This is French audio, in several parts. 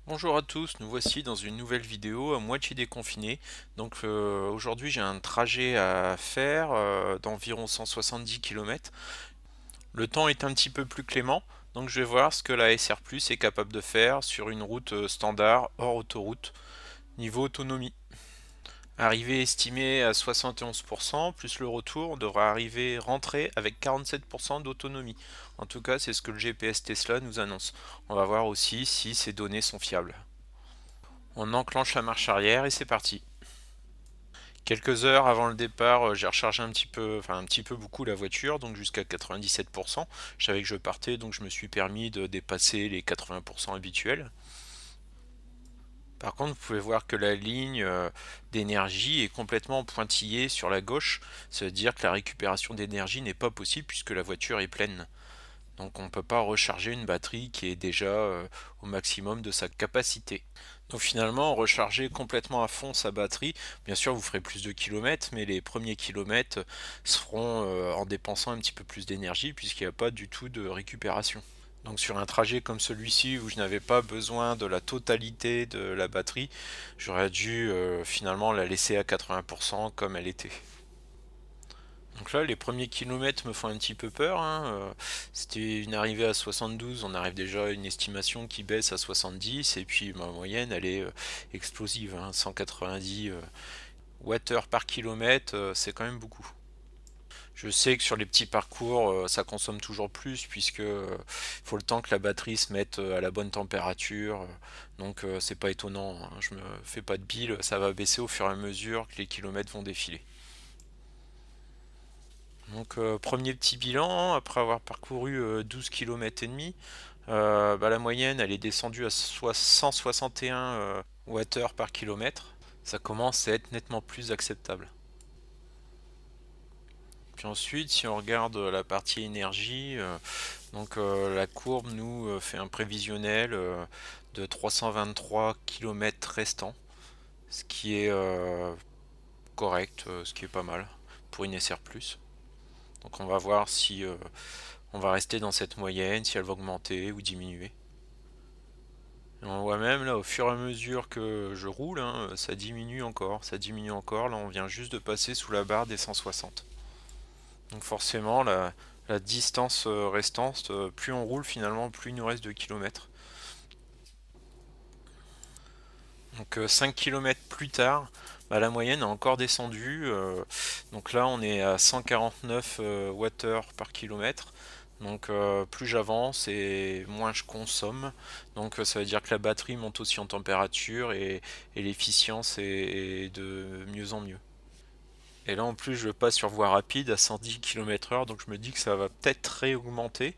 Bonjour à tous, nous voici dans une nouvelle vidéo à moitié déconfiné. Donc aujourd'hui j'ai un trajet à faire d'environ 170 km. Le temps est un petit peu plus clément, donc je vais voir ce que la SR Plus est capable de faire sur une route standard hors autoroute. Niveau autonomie, arrivée estimée à 71%, plus le retour devra arriver rentrée avec 47% d'autonomie. En tout cas, c'est ce que le GPS Tesla nous annonce. On va voir aussi si ces données sont fiables. On enclenche la marche arrière et c'est parti. Quelques heures avant le départ, j'ai rechargé un petit peu, enfin un petit peu beaucoup la voiture, donc jusqu'à 97%. Je savais que je partais, donc je me suis permis de dépasser les 80% habituels. Par contre, vous pouvez voir que la ligne d'énergie est complètement pointillée sur la gauche. Ça veut dire que la récupération d'énergie n'est pas possible puisque la voiture est pleine. Donc on ne peut pas recharger une batterie qui est déjà au maximum de sa capacité. Donc finalement, recharger complètement à fond sa batterie, bien sûr vous ferez plus de kilomètres, mais les premiers kilomètres se feront en dépensant un petit peu plus d'énergie puisqu'il n'y a pas du tout de récupération. Donc sur un trajet comme celui-ci où je n'avais pas besoin de la totalité de la batterie, j'aurais dû finalement la laisser à 80% comme elle était. Donc là, les premiers kilomètres me font un petit peu peur, hein. C'était une arrivée à 72, on arrive déjà à une estimation qui baisse à 70, et puis ma moyenne, elle est explosive, hein. 190 Wh par kilomètre, c'est quand même beaucoup. Je sais que sur les petits parcours, ça consomme toujours plus, puisque faut le temps que la batterie se mette à la bonne température, donc c'est pas étonnant, hein. Je me fais pas de bile, ça va baisser au fur et à mesure que les kilomètres vont défiler. Donc premier petit bilan, après avoir parcouru 12 km et demi, la moyenne elle est descendue à 161 Wh par kilomètre. Ça commence à être nettement plus acceptable. Puis ensuite, si on regarde la partie énergie, la courbe nous fait un prévisionnel de 323 km restants, ce qui est correct, ce qui est pas mal pour une SR+. Donc on va voir si on va rester dans cette moyenne, si elle va augmenter ou diminuer. Et on voit même là au fur et à mesure que je roule, hein, ça diminue encore, ça diminue encore. Là on vient juste de passer sous la barre des 160. Donc forcément la distance restante, plus on roule finalement, plus il nous reste de kilomètres. Donc 5 km plus tard, la moyenne a encore descendu. Donc là on est à 149 Wh par kilomètre. Donc plus j'avance et moins je consomme. Donc ça veut dire que la batterie monte aussi en température et l'efficience est de mieux en mieux. Et là en plus je passe sur voie rapide à 110 km/h, donc je me dis que ça va peut-être réaugmenter.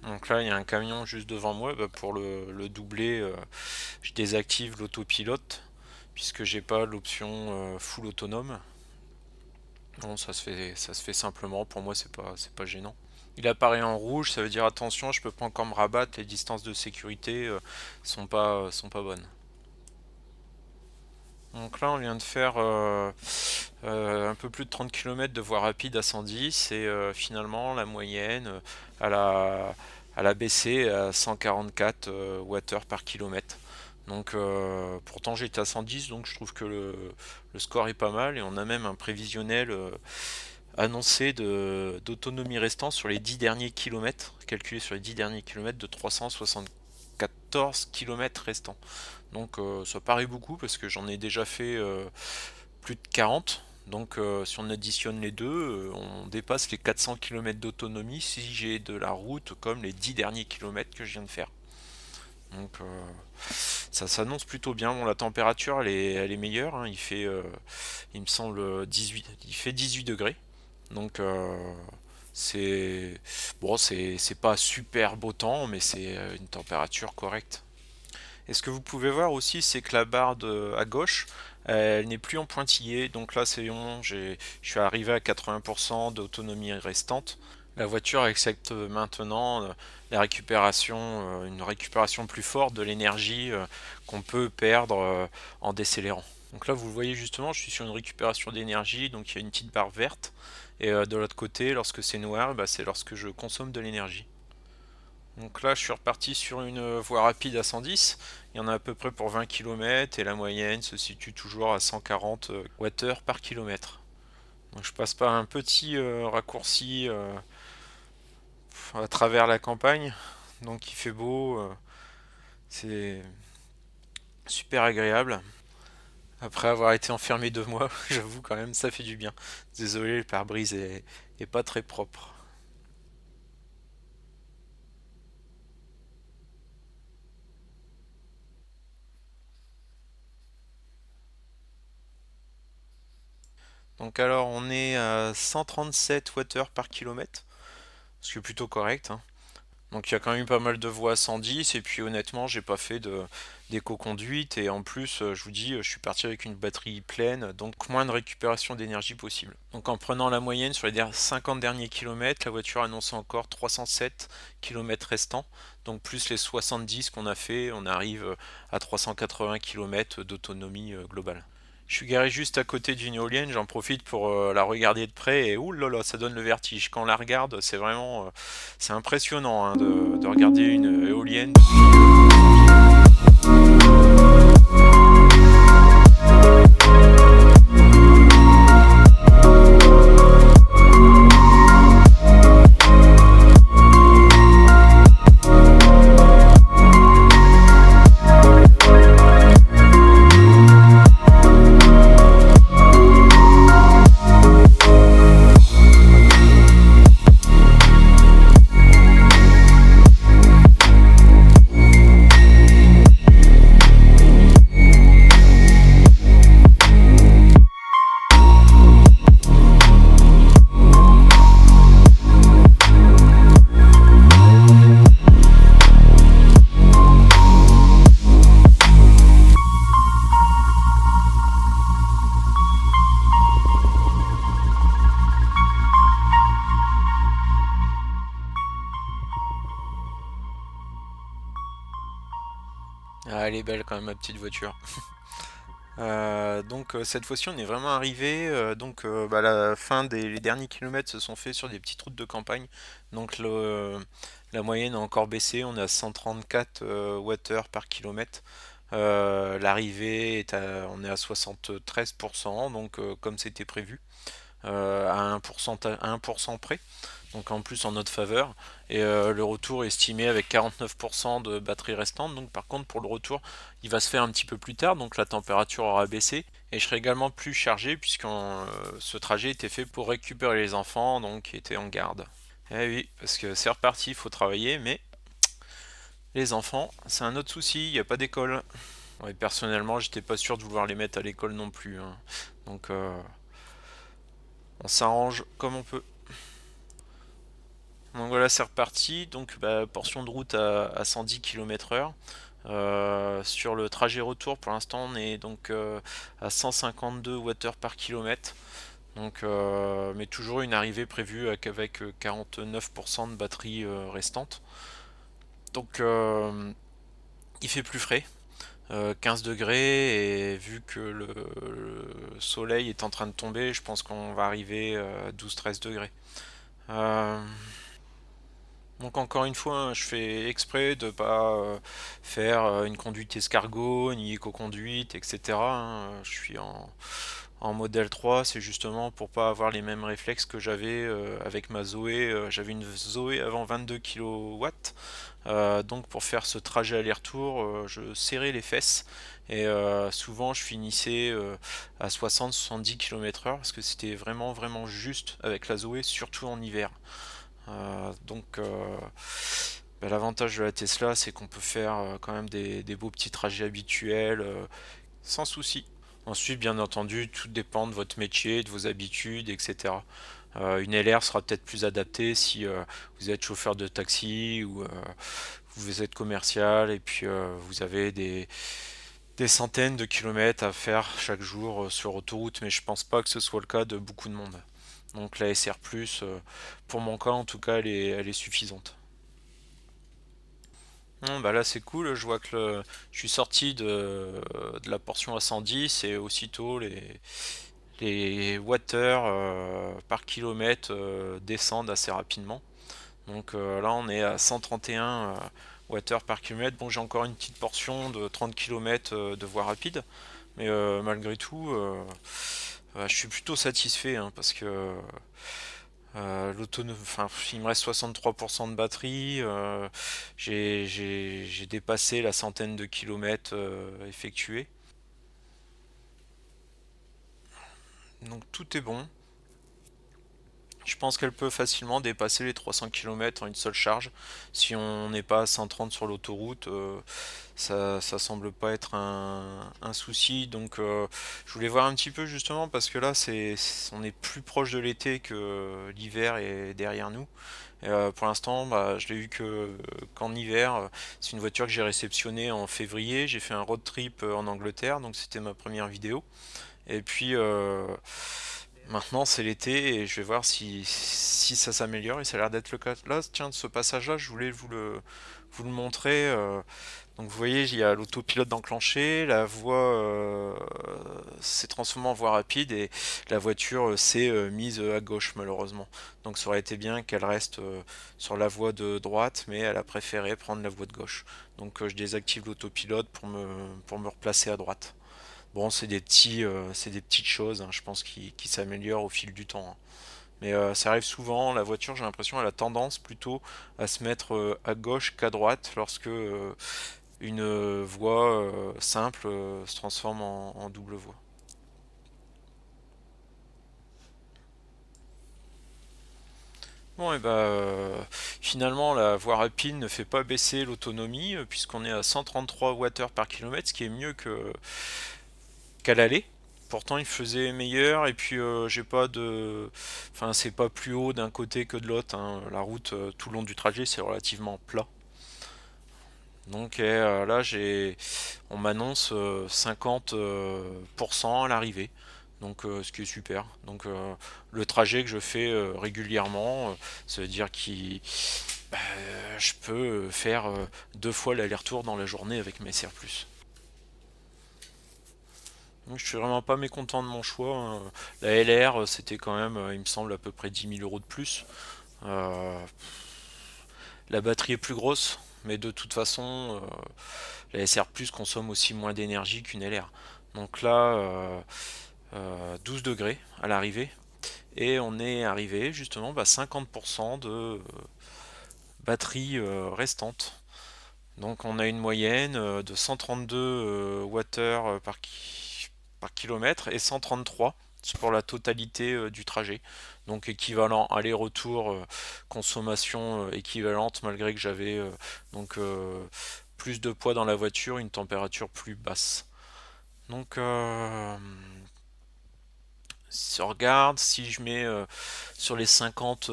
Donc là il y a un camion juste devant moi, pour le doubler, je désactive l'autopilote puisque j'ai pas l'option full autonome. Bon, ça se fait simplement, pour moi c'est pas gênant. Il apparaît en rouge, ça veut dire attention, je peux pas encore me rabattre, les distances de sécurité sont pas bonnes. Donc là on vient de faire un peu plus de 30 km de voie rapide à 110 et finalement la moyenne à la baissé à 144 Wh par kilomètre. Donc pourtant j'étais à 110, donc je trouve que le score est pas mal et on a même un prévisionnel annoncé d'autonomie restant sur les 10 derniers kilomètres, calculé sur les 10 derniers kilomètres de 374 km restants. Donc ça paraît beaucoup parce que j'en ai déjà fait plus de 40. Donc si on additionne les deux, on dépasse les 400 km d'autonomie si j'ai de la route comme les 10 derniers kilomètres que je viens de faire. Donc ça s'annonce plutôt bien. Bon, la température elle est meilleure, hein. Il me semble 18, il fait 18 degrés. Donc c'est bon, c'est pas super beau temps, mais c'est une température correcte. Et ce que vous pouvez voir aussi, c'est que la barre à gauche, elle n'est plus en pointillé. Donc là, c'est bon, je suis arrivé à 80% d'autonomie restante. La voiture accepte maintenant la récupération, une récupération plus forte de l'énergie qu'on peut perdre en décélérant. Donc là, vous le voyez justement, je suis sur une récupération d'énergie, donc il y a une petite barre verte. Et de l'autre côté, lorsque c'est noir, c'est lorsque je consomme de l'énergie. Donc là, je suis reparti sur une voie rapide à 110. Il y en a à peu près pour 20 km et la moyenne se situe toujours à 140 Wh par kilomètre. Donc je passe par un petit raccourci à travers la campagne. Donc il fait beau, c'est super agréable. Après avoir été enfermé 2 mois, j'avoue quand même, ça fait du bien. Désolé, le pare-brise est pas très propre. Donc alors on est à 137 Wh par kilomètre, ce qui est plutôt correct, hein. Donc il y a quand même eu pas mal de voies à 110 et puis honnêtement j'ai pas fait d'éco-conduite et en plus je vous dis je suis parti avec une batterie pleine donc moins de récupération d'énergie possible. Donc en prenant la moyenne sur les 50 derniers kilomètres, la voiture annonce encore 307 kilomètres restants. Donc plus les 70 qu'on a fait, on arrive à 380 kilomètres d'autonomie globale. Je suis garé juste à côté d'une éolienne, j'en profite pour la regarder de près et ouh là là, ça donne le vertige. Quand on la regarde, c'est vraiment c'est impressionnant hein, de regarder une éolienne ah, elle est belle quand même ma petite voiture. Donc cette fois-ci on est vraiment arrivé bah, la fin des les derniers kilomètres se sont faits sur des petites routes de campagne donc la moyenne a encore baissé, on est à 134 Wh par kilomètre. L'arrivée on est à 73% donc comme c'était prévu à 1% près donc en plus en notre faveur. Et le retour est estimé avec 49% de batterie restante. Donc par contre pour le retour, il va se faire un petit peu plus tard, donc la température aura baissé. Et je serai également plus chargé puisque ce trajet était fait pour récupérer les enfants, donc qui étaient en garde. Eh oui, parce que c'est reparti, il faut travailler, mais les enfants, c'est un autre souci, il n'y a pas d'école. Ouais, personnellement, j'étais pas sûr de vouloir les mettre à l'école non plus, hein. Donc on s'arrange comme on peut. Donc voilà, c'est reparti. Donc bah, portion de route à 110 km/h. Sur le trajet retour, pour l'instant, on est donc à 152 Wh par kilomètre. Donc, mais toujours une arrivée prévue avec 49% de batterie restante. Donc, il fait plus frais, 15 degrés, et vu que le soleil est en train de tomber, je pense qu'on va arriver à 12-13 degrés. Euh, Donc encore une fois, hein, je fais exprès de pas faire une conduite escargot, ni éco-conduite, etc., hein. Je suis en modèle 3, c'est justement pour pas avoir les mêmes réflexes que j'avais avec ma Zoé. J'avais une Zoé avant 22 kW, donc pour faire ce trajet aller-retour, je serrais les fesses et souvent je finissais à 60-70 km/h parce que c'était vraiment vraiment juste avec la Zoé, surtout en hiver. Donc, l'avantage de la Tesla, c'est qu'on peut faire quand même des beaux petits trajets habituels sans souci. Ensuite, bien entendu, tout dépend de votre métier, de vos habitudes, etc. Une LR sera peut-être plus adaptée si vous êtes chauffeur de taxi ou vous êtes commercial et puis vous avez des centaines de kilomètres à faire chaque jour sur autoroute, mais je pense pas que ce soit le cas de beaucoup de monde. Donc la SR+, pour mon cas en tout cas, elle est suffisante. Non, bah là c'est cool, je vois que je suis sorti de la portion à 110 et aussitôt les watts par kilomètre descendent assez rapidement. Donc là on est à 131 Wh par kilomètre. Bon, j'ai encore une petite portion de 30 km de voie rapide, mais malgré tout je suis plutôt satisfait, hein, parce que enfin, il me reste 63% de batterie, j'ai dépassé la centaine de kilomètres effectués, donc tout est bon. Je pense qu'elle peut facilement dépasser les 300 km en une seule charge. Si on n'est pas à 130 sur l'autoroute, ça semble pas être un souci. Donc je voulais voir un petit peu justement parce que là on est plus proche de l'été que l'hiver est derrière nous. Et, pour l'instant, bah, je l'ai eu qu'en hiver. C'est une voiture que j'ai réceptionnée en février. J'ai fait un road trip en Angleterre, donc c'était ma première vidéo. Et puis maintenant c'est l'été et je vais voir si ça s'améliore et ça a l'air d'être le cas. Là, tiens, ce passage-là, je voulais vous le montrer. Donc vous voyez, il y a l'autopilote d'enclencher, la voie s'est transformée en voie rapide et la voiture s'est mise à gauche malheureusement. Donc ça aurait été bien qu'elle reste sur la voie de droite, mais elle a préféré prendre la voie de gauche. Donc je désactive l'autopilote pour me replacer à droite. Bon, c'est des petites choses, hein, je pense, qui s'améliorent au fil du temps, hein. Mais ça arrive souvent, la voiture, j'ai l'impression, elle a tendance plutôt à se mettre à gauche qu'à droite lorsque une voie simple se transforme en double voie. Bon, et bah, finalement, la voie rapide ne fait pas baisser l'autonomie, puisqu'on est à 133 Wh par kilomètre, ce qui est mieux qu'à l'aller. Pourtant, il faisait meilleur, et puis j'ai pas de. Enfin, c'est pas plus haut d'un côté que de l'autre, hein. La route tout le long du trajet, c'est relativement plat. Donc là, on m'annonce 50% à l'arrivée, donc ce qui est super. Donc le trajet que je fais régulièrement, ça veut dire que je peux faire deux fois l'aller-retour dans la journée avec mes surplus. Donc je suis vraiment pas mécontent de mon choix, hein. La LR, c'était quand même, il me semble, à peu près 10 000 € de plus. Euh, la batterie est plus grosse, mais de toute façon, la SR Plus consomme aussi moins d'énergie qu'une LR. Donc là, 12 degrés à l'arrivée. Et on est arrivé justement à 50% de batterie restante. Donc on a une moyenne de 132 par kilomètre et 133 pour la totalité du trajet. Donc équivalent aller-retour, consommation équivalente malgré que j'avais donc plus de poids dans la voiture, une température plus basse. Donc si on regarde, si je mets sur les 50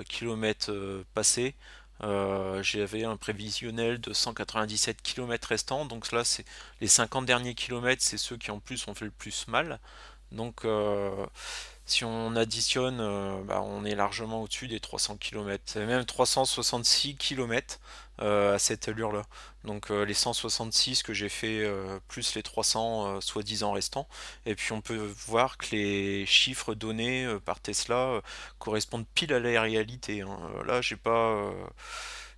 km passés, j'avais un prévisionnel de 197 km restants. Donc là, c'est les 50 derniers kilomètres, c'est ceux qui en plus ont fait le plus mal. Donc si on additionne, bah, on est largement au-dessus des 300 km. C'est même 366 km à cette allure-là. Donc les 166 que j'ai fait plus les 300 soi-disant restants. Et puis on peut voir que les chiffres donnés par Tesla correspondent pile à la réalité, hein. Là, j'ai pas,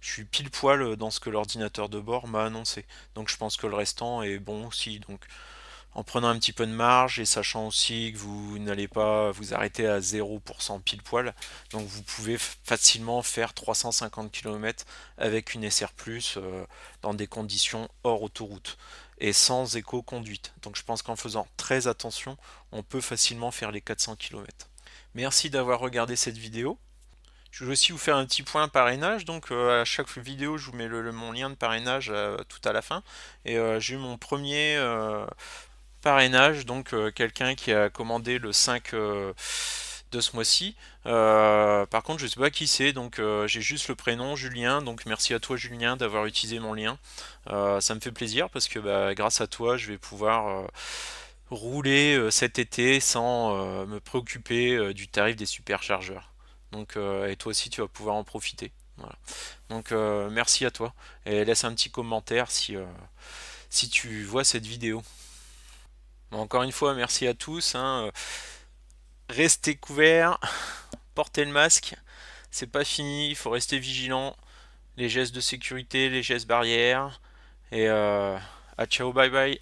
je suis pile poil dans ce que l'ordinateur de bord m'a annoncé. Donc je pense que le restant est bon aussi. Donc en prenant un petit peu de marge et sachant aussi que vous n'allez pas vous arrêter à 0% pile poil. Donc vous pouvez facilement faire 350 km avec une SR Plus dans des conditions hors autoroute et sans éco-conduite. Donc je pense qu'en faisant très attention, on peut facilement faire les 400 km. Merci d'avoir regardé cette vidéo. Je vais aussi vous faire un petit point parrainage, donc à chaque vidéo je vous mets mon lien de parrainage tout à la fin. Et j'ai eu mon premier parrainage, donc quelqu'un qui a commandé le 5 de ce mois-ci. Par contre, je sais pas qui c'est, donc j'ai juste le prénom Julien. Donc merci à toi Julien d'avoir utilisé mon lien. Ça me fait plaisir parce que bah, grâce à toi, je vais pouvoir rouler cet été sans me préoccuper du tarif des superchargeurs. Donc et toi aussi, tu vas pouvoir en profiter. Voilà. Donc merci à toi et laisse un petit commentaire si tu vois cette vidéo. Bon, encore une fois, merci à tous, hein. Restez couverts, portez le masque. c'est pas fini, il faut rester vigilant. Les gestes de sécurité, les gestes barrières. Et à ciao, bye bye.